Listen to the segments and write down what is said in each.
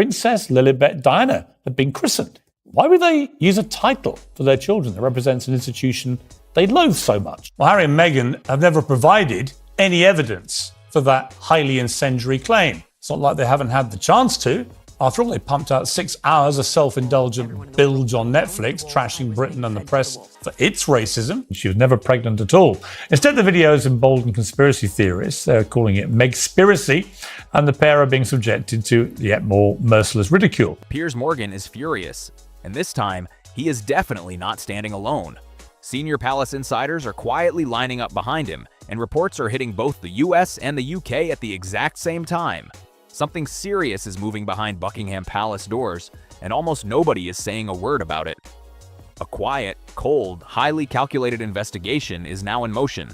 Princess Lilibet Diana had been christened. Why would they use a title for their children that represents an institution they loathe so much? Well, Harry and Meghan have never provided any evidence for that highly incendiary claim. It's not like they haven't had the chance to. After all, they pumped out 6 hours of self-indulgent bilge on Netflix, trashing Britain and the press for its racism. She was never pregnant at all. Instead, the video has emboldened conspiracy theorists. They're calling it Megspiracy, and the pair are being subjected to yet more merciless ridicule. Piers Morgan is furious, and this time, he is definitely not standing alone. Senior palace insiders are quietly lining up behind him, and reports are hitting both the US and the UK at the exact same time. Something serious is moving behind Buckingham Palace doors, and almost nobody is saying a word about it. A quiet, cold, highly calculated investigation is now in motion.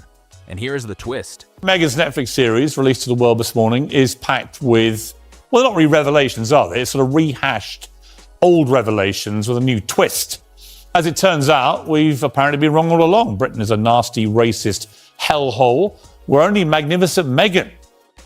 And here's the twist. Meghan's Netflix series, released to the world this morning, is packed with, well, not really revelations, are they? It's sort of rehashed old revelations with a new twist. As it turns out, we've apparently been wrong all along. Britain is a nasty, racist hellhole where only magnificent Meghan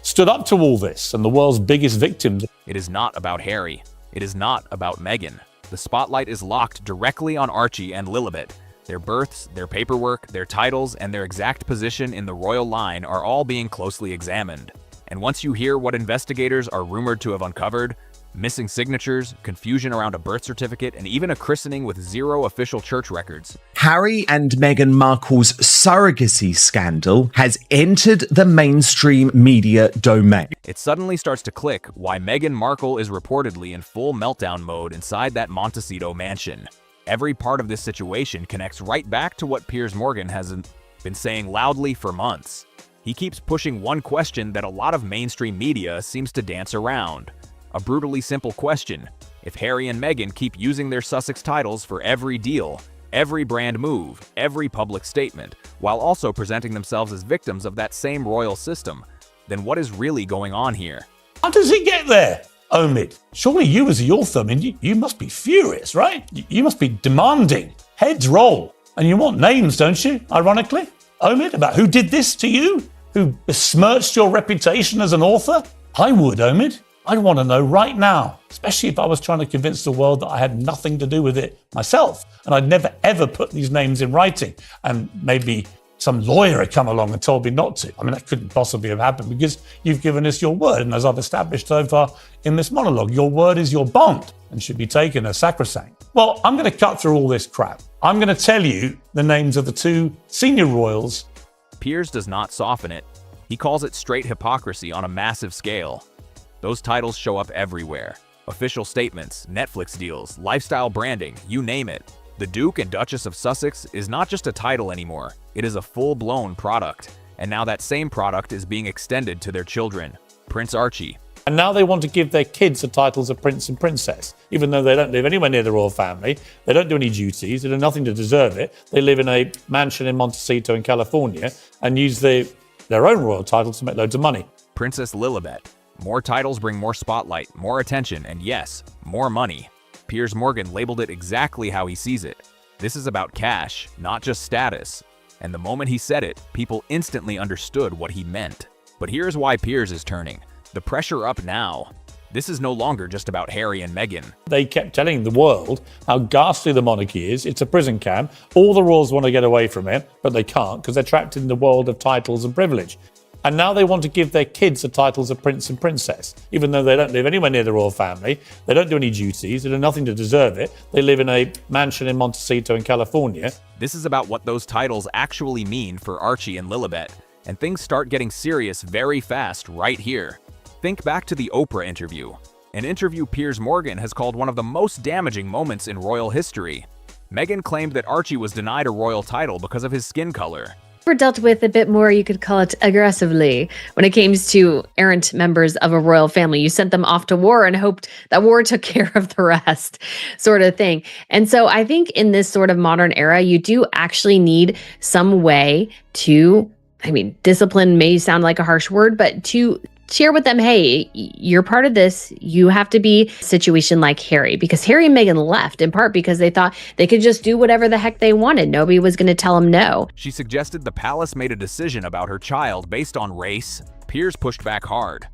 stood up to all this, and the world's biggest victim. It is not about Harry. It is not about Meghan. The spotlight is locked directly on Archie and Lilibet. Their births, their paperwork, their titles, and their exact position in the royal line are all being closely examined. And once you hear what investigators are rumored to have uncovered, missing signatures, confusion around a birth certificate, and even a christening with 0 official church records. Harry and Meghan Markle's surrogacy scandal has entered the mainstream media domain. It suddenly starts to click why Meghan Markle is reportedly in full meltdown mode inside that Montecito mansion. Every part of this situation connects right back to what Piers Morgan has been saying loudly for months. He keeps pushing one question that a lot of mainstream media seems to dance around. A brutally simple question: if Harry and Meghan keep using their Sussex titles for every deal, every brand move, every public statement, while also presenting themselves as victims of that same royal system, then what is really going on here? How does it get there, Omid? Surely you as the author, I mean, you must be furious, right? You must be demanding. Heads roll. And you want names, don't you, ironically? Omid, about who did this to you? Who besmirched your reputation as an author? I would, Omid. I'd want to know right now, especially if I was trying to convince the world that I had nothing to do with it myself, and I'd never ever put these names in writing, and maybe some lawyer had come along and told me not to. I mean, that couldn't possibly have happened because you've given us your word, and as I've established so far in this monologue, your word is your bond and should be taken as sacrosanct. Well, I'm going to cut through all this crap. I'm going to tell you the names of the 2 senior royals. Piers does not soften it. He calls it straight hypocrisy on a massive scale. Those titles show up everywhere. Official statements, Netflix deals, lifestyle branding, you name it. The Duke and Duchess of Sussex is not just a title anymore. It is a full-blown product. And now that same product is being extended to their children. Prince Archie. And now they want to give their kids the titles of prince and princess, even though they don't live anywhere near the royal family. They don't do any duties. They do nothing to deserve it. They live in a mansion in Montecito in California and use their own royal titles to make loads of money. Princess Lilibet. More titles bring more spotlight, more attention, and yes, more money. Piers Morgan labeled it exactly how he sees it. This is about cash, not just status. And the moment he said it, people instantly understood what he meant. But here's why Piers is turning. The pressure up now. This is no longer just about Harry and Meghan. They kept telling the world how ghastly the monarchy is. It's a prison camp. All the royals want to get away from it, but they can't because they're trapped in the world of titles and privilege. And now they want to give their kids the titles of prince and princess, even though they don't live anywhere near the royal family. They don't do any duties. They do nothing to deserve it. They live in a mansion in Montecito in California. This is about what those titles actually mean for Archie and Lilibet. And things start getting serious very fast right here. Think back to the Oprah interview, an interview Piers Morgan has called one of the most damaging moments in royal history. Meghan claimed that Archie was denied a royal title because of his skin color. Were dealt with a bit more, you could call it aggressively, when it came to errant members of a royal family. You sent them off to war and hoped that war took care of the rest, sort of thing. And so I think in this sort of modern era, you do actually need some way to, discipline may sound like a harsh word, but to share with them, hey, you're part of this. You have to be a situation like Harry, because Harry and Meghan left in part because they thought they could just do whatever the heck they wanted. Nobody was going to tell them no. She suggested the palace made a decision about her child based on race. Piers pushed back hard.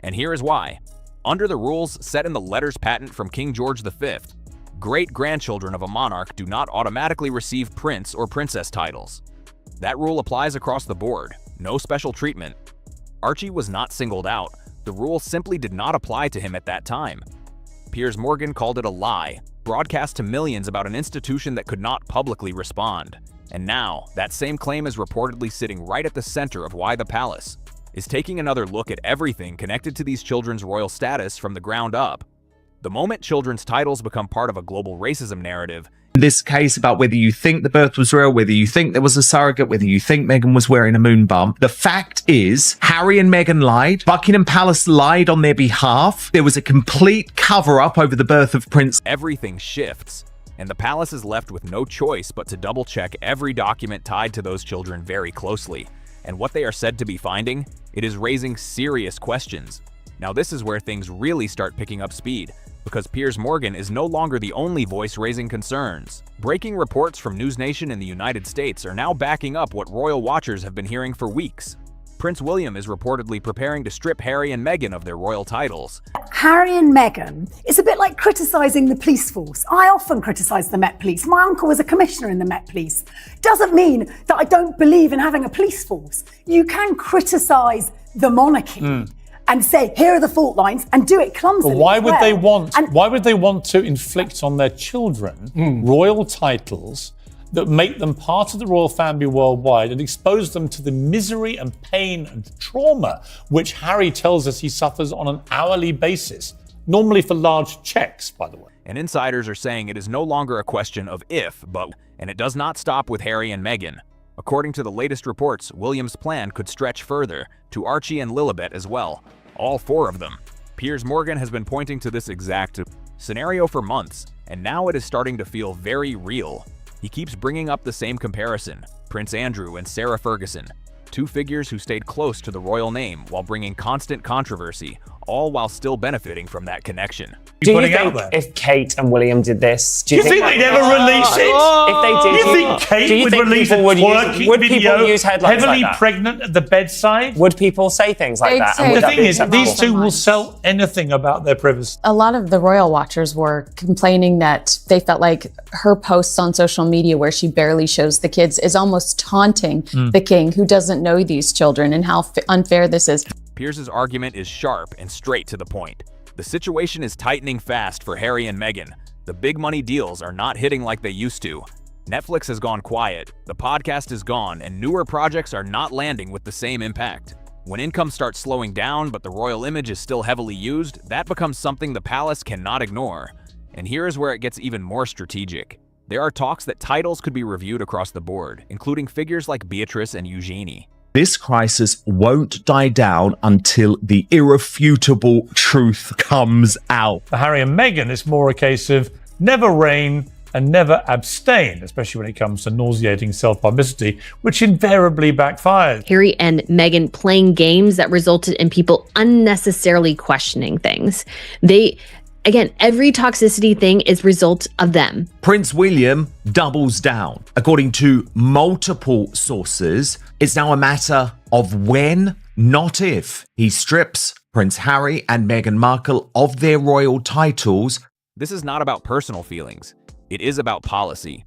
And here is why. Under the rules set in the letters patent from King George V, great-grandchildren of a monarch do not automatically receive prince or princess titles. That rule applies across the board, no special treatment. Archie was not singled out, the rule simply did not apply to him at that time. Piers Morgan called it a lie, broadcast to millions about an institution that could not publicly respond. And now, that same claim is reportedly sitting right at the center of why the palace is taking another look at everything connected to these children's royal status from the ground up. The moment children's titles become part of a global racism narrative, This case about whether you think the birth was real, whether you think there was a surrogate, whether you think Meghan was wearing a moon bump. The fact is, Harry and Meghan lied. Buckingham Palace lied on their behalf. There was a complete cover-up over the birth of Prince. everything shifts, and the palace is left with no choice but to double-check every document tied to those children very closely. And what they are said to be finding, it is raising serious questions. Now this is where things really start picking up speed, because Piers Morgan is no longer the only voice raising concerns. Breaking reports from News Nation in the United States are now backing up what royal watchers have been hearing for weeks. Prince William is reportedly preparing to strip Harry and Meghan of their royal titles. Harry and Meghan is a bit like criticising the police force. I often criticise the Met Police. My uncle was a commissioner in the Met Police. Doesn't mean that I don't believe in having a police force. You can criticise the monarchy and say, here are the fault lines, and do it clumsily. But why as would well. they want? And Why would they want to inflict on their children royal titles that make them part of the royal family worldwide and expose them to the misery and pain and trauma which Harry tells us he suffers on an hourly basis, normally for large checks, by the way? And insiders are saying it is no longer a question of if, but, and it does not stop with Harry and Meghan. According to the latest reports, William's plan could stretch further to Archie and Lilibet as well, all four of them. Piers Morgan has been pointing to this exact scenario for months, and now it is starting to feel very real. He keeps bringing up the same comparison, Prince Andrew and Sarah Ferguson, two figures who stayed close to the royal name while bringing constant controversy, all while still benefiting from that connection. Do you Putting out think there. if Kate and William did this, Do you think they'd ever release it? if they did, You think Kate do you would think release a people would twerking use, would video, people use headlines heavily like that? pregnant at the bedside? Would people say things like They'd that? say And would The that thing be is, acceptable? these two will sell anything about their privacy. A lot of the royal watchers were complaining that they felt like her posts on social media where she barely shows the kids is almost taunting the king, who doesn't know these children, and how unfair this is. Piers's argument is sharp and straight to the point. The situation is tightening fast for Harry and Meghan. The big money deals are not hitting like they used to. Netflix has gone quiet, the podcast is gone, and newer projects are not landing with the same impact. When income starts slowing down but the royal image is still heavily used, that becomes something the palace cannot ignore. And here is where it gets even more strategic. There are talks that titles could be reviewed across the board, including figures like Beatrice and Eugenie. This crisis won't die down until the irrefutable truth comes out. For Harry and Meghan, it's more a case of never reign and never abstain, especially when it comes to nauseating self-publicity, which invariably backfires. Harry and Meghan playing games that resulted in people unnecessarily questioning things. Again, every toxicity thing is result of them. Prince William doubles down. According to multiple sources, it's now a matter of when, not if, he strips Prince Harry and Meghan Markle of their royal titles. This is not about personal feelings. It is about policy.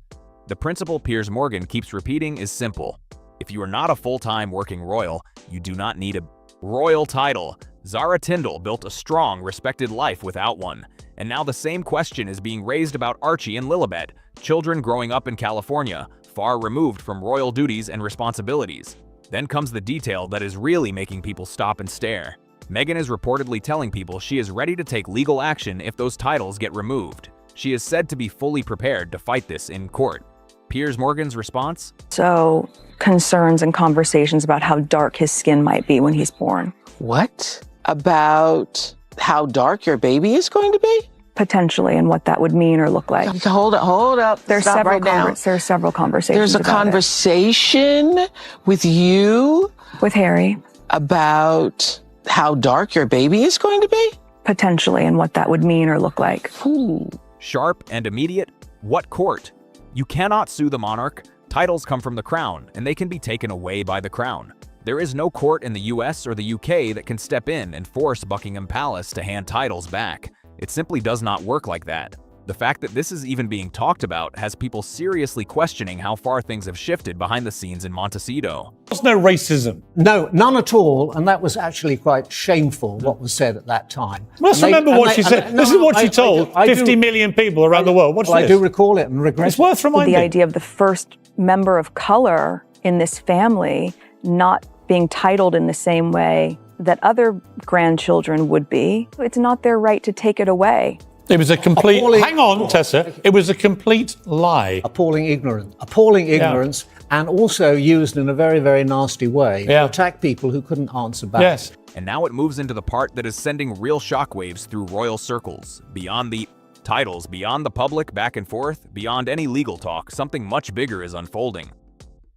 The principle Piers Morgan keeps repeating is simple. If you are not a full-time working royal, you do not need a royal title. Zara Tindall built a strong, respected life without one. And now the same question is being raised about Archie and Lilibet, children growing up in California, far removed from royal duties and responsibilities. Then comes the detail that is really making people stop and stare. Meghan is reportedly telling people she is ready to take legal action if those titles get removed. She is said to be fully prepared to fight this in court. Piers Morgan's response? So, concerns and conversations about how dark his skin might be when he's born. What? About how dark your baby is going to be? Potentially, and what that would mean or look like. Hold up. There's Stop several right now. There's several conversations There's a about conversation with you it. With Harry. about how dark your baby is going to be? Potentially, and what that would mean or look like. Ooh. Sharp and immediate? What court? You cannot sue the monarch. Titles come from the crown, and they can be taken away by the crown. There is no court in the US or the UK that can step in and force Buckingham Palace to hand titles back. It simply does not work like that. The fact that this is even being talked about has people seriously questioning how far things have shifted behind the scenes in Montecito. There's no racism. No, none at all, and that was actually quite shameful what was said at that time. Let's remember what she said. This is what she told 50 million people around the world. Watch this. I do recall it and regret it. It's worth reminding. The idea of the first member of color in this family not being titled in the same way that other grandchildren would be, it's not their right to take it away. It was a complete, hang on, Tessa, it was a complete lie. Appalling ignorance, and also used in a very, very nasty way to attack people who couldn't answer back. Yes. And now it moves into the part that is sending real shockwaves through royal circles. Beyond the titles, beyond the public back and forth, beyond any legal talk, something much bigger is unfolding.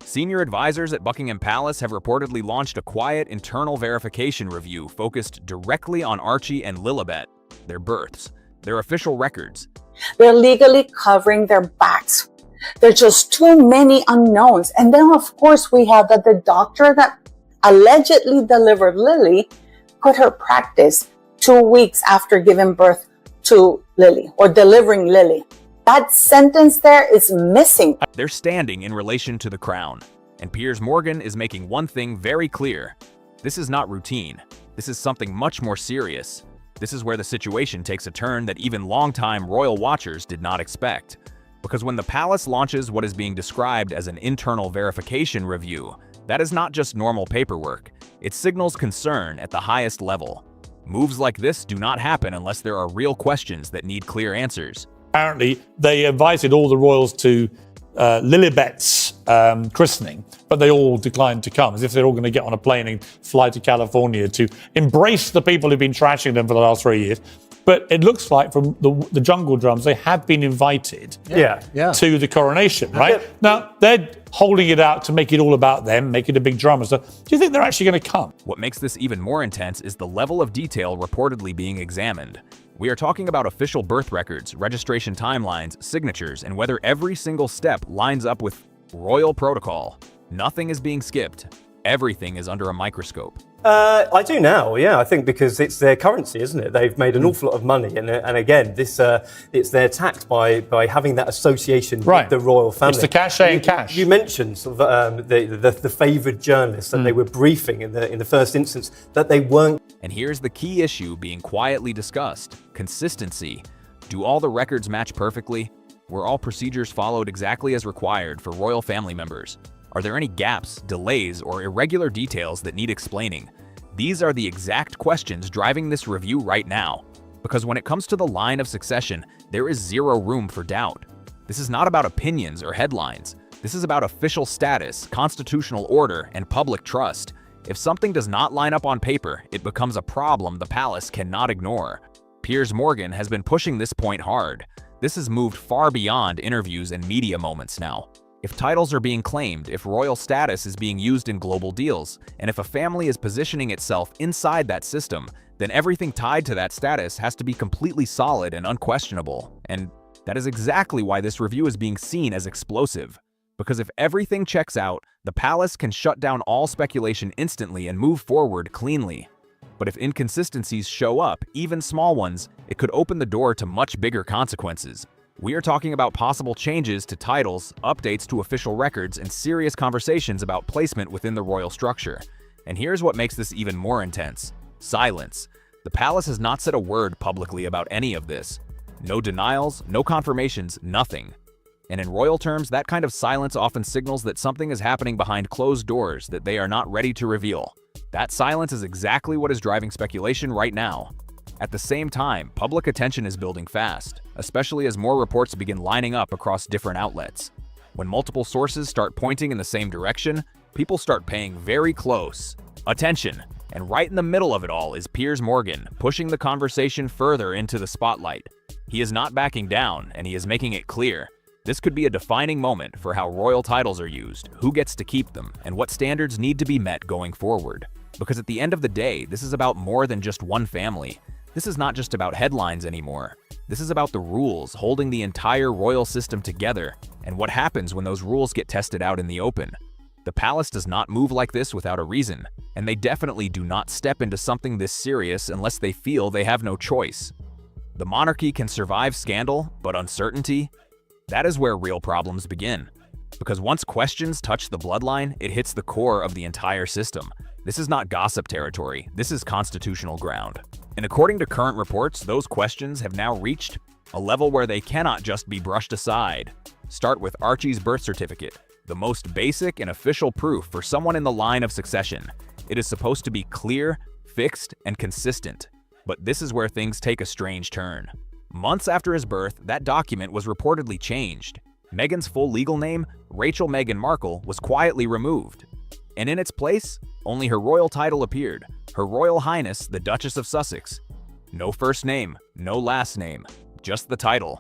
Senior advisors at Buckingham Palace have reportedly launched a quiet internal verification review focused directly on Archie and Lilibet, their births, their official records. They're legally covering their backs. There's just too many unknowns. And then, of course, we have that the doctor that allegedly delivered Lily quit her practice 2 weeks after giving birth to Lily or delivering Lily. That sentence there is missing. They're standing in relation to the crown. And Piers Morgan is making one thing very clear. This is not routine. This is something much more serious. This is where the situation takes a turn that even longtime royal watchers did not expect. Because when the palace launches what is being described as an internal verification review, that is not just normal paperwork. It signals concern at the highest level. Moves like this do not happen unless there are real questions that need clear answers. Apparently, they invited all the royals to Lilibet's christening, but they all declined to come, as if they're all going to get on a plane and fly to California to embrace the people who've been trashing them for the last 3 years. But it looks like from the jungle drums, they have been invited to the coronation, right? Yeah. Now, they're holding it out to make it all about them, make it a big drama. So do you think they're actually going to come? What makes this even more intense is the level of detail reportedly being examined. We are talking about official birth records, registration timelines, signatures, and whether every single step lines up with royal protocol. Nothing is being skipped. Everything is under a microscope. I do now, yeah. I think because it's their currency, isn't it? They've made an awful lot of money, and again, this they're taxed by having that association with the royal family. It's the cachet and cash. You mentioned sort of, the favoured journalists that they were briefing in the first instance that they weren't. And here's the key issue being quietly discussed: consistency. Do all the records match perfectly? Were all procedures followed exactly as required for royal family members? Are there any gaps, delays, or irregular details that need explaining? These are the exact questions driving this review right now. Because when it comes to the line of succession, there is zero room for doubt. This is not about opinions or headlines. This is about official status, constitutional order, and public trust. If something does not line up on paper, it becomes a problem the palace cannot ignore. Piers Morgan has been pushing this point hard. This has moved far beyond interviews and media moments now. If titles are being claimed, if royal status is being used in global deals, and if a family is positioning itself inside that system, then everything tied to that status has to be completely solid and unquestionable. And that is exactly why this review is being seen as explosive. Because if everything checks out, the palace can shut down all speculation instantly and move forward cleanly. But if inconsistencies show up, even small ones, it could open the door to much bigger consequences. We are talking about possible changes to titles, updates to official records, and serious conversations about placement within the royal structure. And here's what makes this even more intense: silence. The palace has not said a word publicly about any of this. No denials, no confirmations, nothing. And in royal terms, that kind of silence often signals that something is happening behind closed doors that they are not ready to reveal. That silence is exactly what is driving speculation right now. At the same time, public attention is building fast, especially as more reports begin lining up across different outlets. When multiple sources start pointing in the same direction, people start paying very close attention. And right in the middle of it all is Piers Morgan, pushing the conversation further into the spotlight. He is not backing down, and he is making it clear. This could be a defining moment for how royal titles are used, who gets to keep them, and what standards need to be met going forward. Because at the end of the day, this is about more than just one family. This is not just about headlines anymore. This is about the rules holding the entire royal system together, and what happens when those rules get tested out in the open. The palace does not move like this without a reason, and they definitely do not step into something this serious unless they feel they have no choice. The monarchy can survive scandal, but uncertainty? That is where real problems begin. Because once questions touch the bloodline, it hits the core of the entire system. This is not gossip territory, this is constitutional ground. And according to current reports, those questions have now reached a level where they cannot just be brushed aside. Start with Archie's birth certificate, the most basic and official proof for someone in the line of succession. It is supposed to be clear, fixed, and consistent. But this is where things take a strange turn. Months after his birth, that document was reportedly changed. Meghan's full legal name, Rachel Meghan Markle, was quietly removed. And in its place, only her royal title appeared, Her Royal Highness the Duchess of Sussex. No first name, no last name, just the title.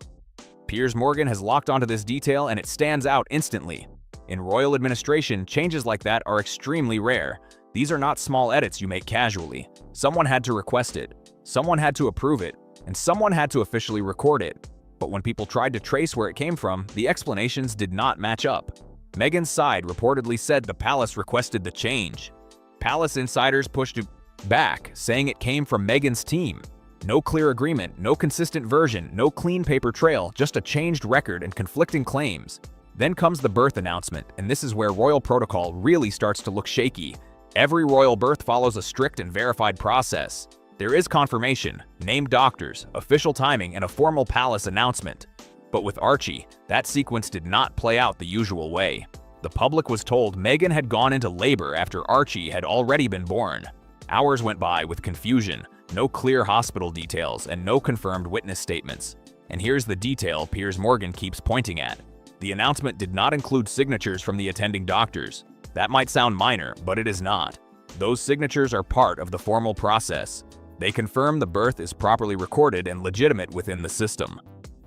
Piers Morgan has locked onto this detail and it stands out instantly. In royal administration, changes like that are extremely rare. These are not small edits you make casually. Someone had to request it, someone had to approve it, and someone had to officially record it. But when people tried to trace where it came from, the explanations did not match up. Meghan's side reportedly said the palace requested the change. Palace insiders pushed it back, saying it came from Meghan's team. No clear agreement, no consistent version, no clean paper trail, just a changed record and conflicting claims. Then comes the birth announcement, and this is where royal protocol really starts to look shaky. Every royal birth follows a strict and verified process. There is confirmation, named doctors, official timing, and a formal palace announcement. But with Archie, that sequence did not play out the usual way. The public was told Meghan had gone into labor after Archie had already been born. Hours went by with confusion, no clear hospital details, and no confirmed witness statements. And here's the detail Piers Morgan keeps pointing at. The announcement did not include signatures from the attending doctors. That might sound minor, but it is not. Those signatures are part of the formal process. They confirm the birth is properly recorded and legitimate within the system.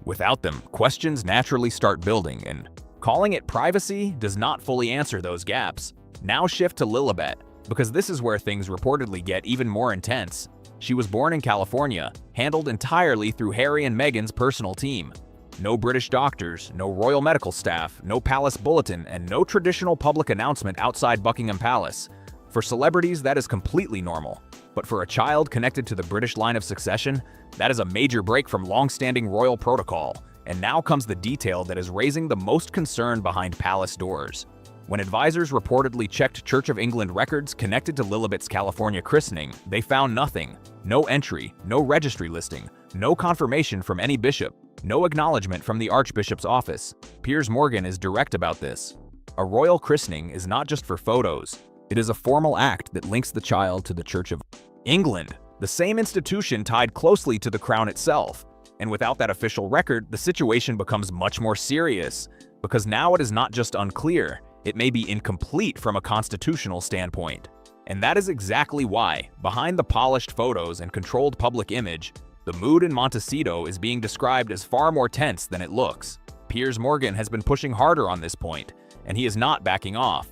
Without them, questions naturally start building, and calling it privacy does not fully answer those gaps. Now shift to Lilibet, because this is where things reportedly get even more intense. She was born in California, handled entirely through Harry and Meghan's personal team. No British doctors, no royal medical staff, no palace bulletin, and no traditional public announcement outside Buckingham Palace. For celebrities, that is completely normal. But for a child connected to the British line of succession, that is a major break from long-standing royal protocol. And now comes the detail that is raising the most concern behind palace doors. When advisors reportedly checked Church of England records connected to Lilibet's California christening, they found nothing. No entry, no registry listing, no confirmation from any bishop, no acknowledgement from the Archbishop's office. Piers Morgan is direct about this. A royal christening is not just for photos. It is a formal act that links the child to the Church of England, the same institution tied closely to the crown itself. And without that official record, the situation becomes much more serious, because now it is not just unclear, it may be incomplete from a constitutional standpoint. And that is exactly why, behind the polished photos and controlled public image, the mood in Montecito is being described as far more tense than it looks. Piers Morgan has been pushing harder on this point, and he is not backing off.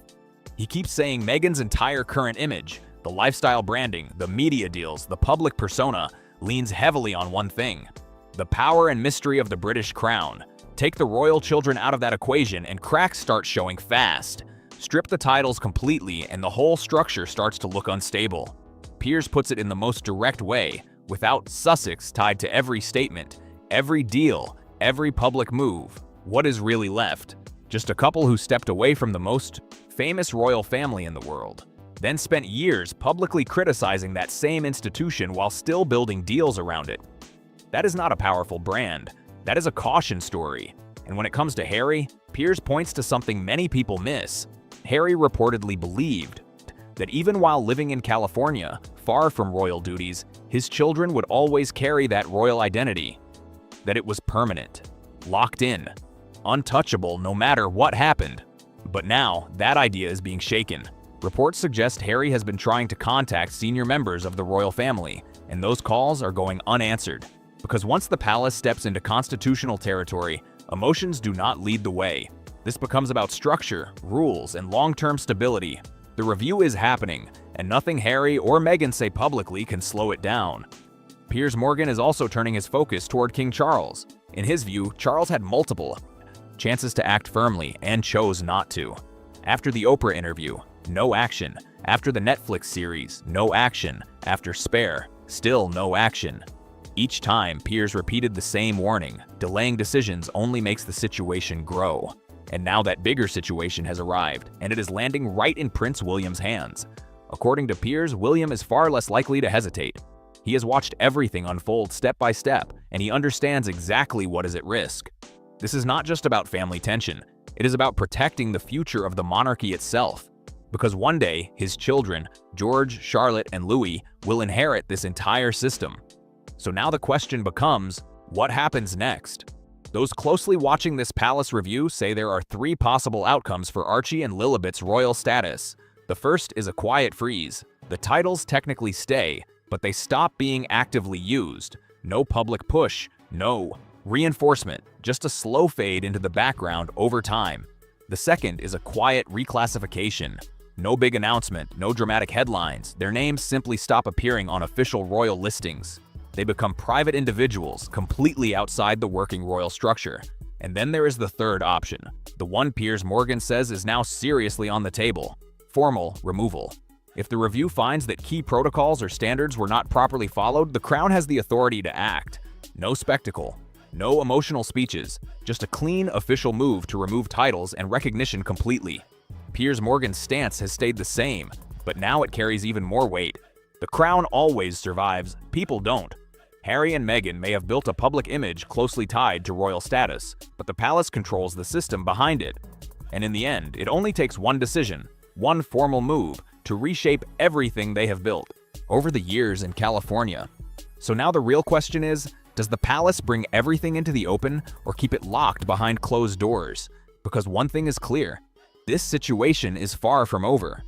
He keeps saying Meghan's entire current image, the lifestyle branding, the media deals, the public persona, leans heavily on one thing: the power and mystery of the British crown. Take the royal children out of that equation and cracks start showing fast. Strip the titles completely and the whole structure starts to look unstable. Piers puts it in the most direct way, without Sussex tied to every statement, every deal, every public move. What is really left? Just a couple who stepped away from the most famous royal family in the world, then spent years publicly criticizing that same institution while still building deals around it. That is not a powerful brand. That is a caution story. And when it comes to Harry, Piers points to something many people miss. Harry reportedly believed that even while living in California, far from royal duties, his children would always carry that royal identity. That it was permanent, locked in, untouchable no matter what happened. But now, that idea is being shaken. Reports suggest Harry has been trying to contact senior members of the royal family, and those calls are going unanswered. Because once the palace steps into constitutional territory, emotions do not lead the way. This becomes about structure, rules, and long-term stability. The review is happening, and nothing Harry or Meghan say publicly can slow it down. Piers Morgan is also turning his focus toward King Charles. In his view, Charles had multiple chances to act firmly and chose not to. After the Oprah interview, no action. After the Netflix series, no action. After Spare, still no action. Each time, Piers repeated the same warning. Delaying decisions only makes the situation grow. And now that bigger situation has arrived, and it is landing right in Prince William's hands. According to Piers, William is far less likely to hesitate. He has watched everything unfold step by step, and he understands exactly what is at risk. This is not just about family tension. It is about protecting the future of the monarchy itself. Because one day, his children, George, Charlotte, and Louis, will inherit this entire system. So now the question becomes, what happens next? Those closely watching this palace review say there are 3 possible outcomes for Archie and Lilibet's royal status. The first is a quiet freeze. The titles technically stay, but they stop being actively used. No public push, no reinforcement, just a slow fade into the background over time. The second is a quiet reclassification. No big announcement, no dramatic headlines. Their names simply stop appearing on official royal listings. They become private individuals, completely outside the working royal structure. And then there is the third option, the one Piers Morgan says is now seriously on the table: formal removal. If the review finds that key protocols or standards were not properly followed, the Crown has the authority to act. No spectacle, no emotional speeches, just a clean official move to remove titles and recognition completely. Piers Morgan's stance has stayed the same, but now it carries even more weight. The Crown always survives, people don't. Harry and Meghan may have built a public image closely tied to royal status, but the palace controls the system behind it. And in the end, it only takes one decision, one formal move, to reshape everything they have built over the years in California. So now the real question is, does the palace bring everything into the open or keep it locked behind closed doors? Because one thing is clear, this situation is far from over.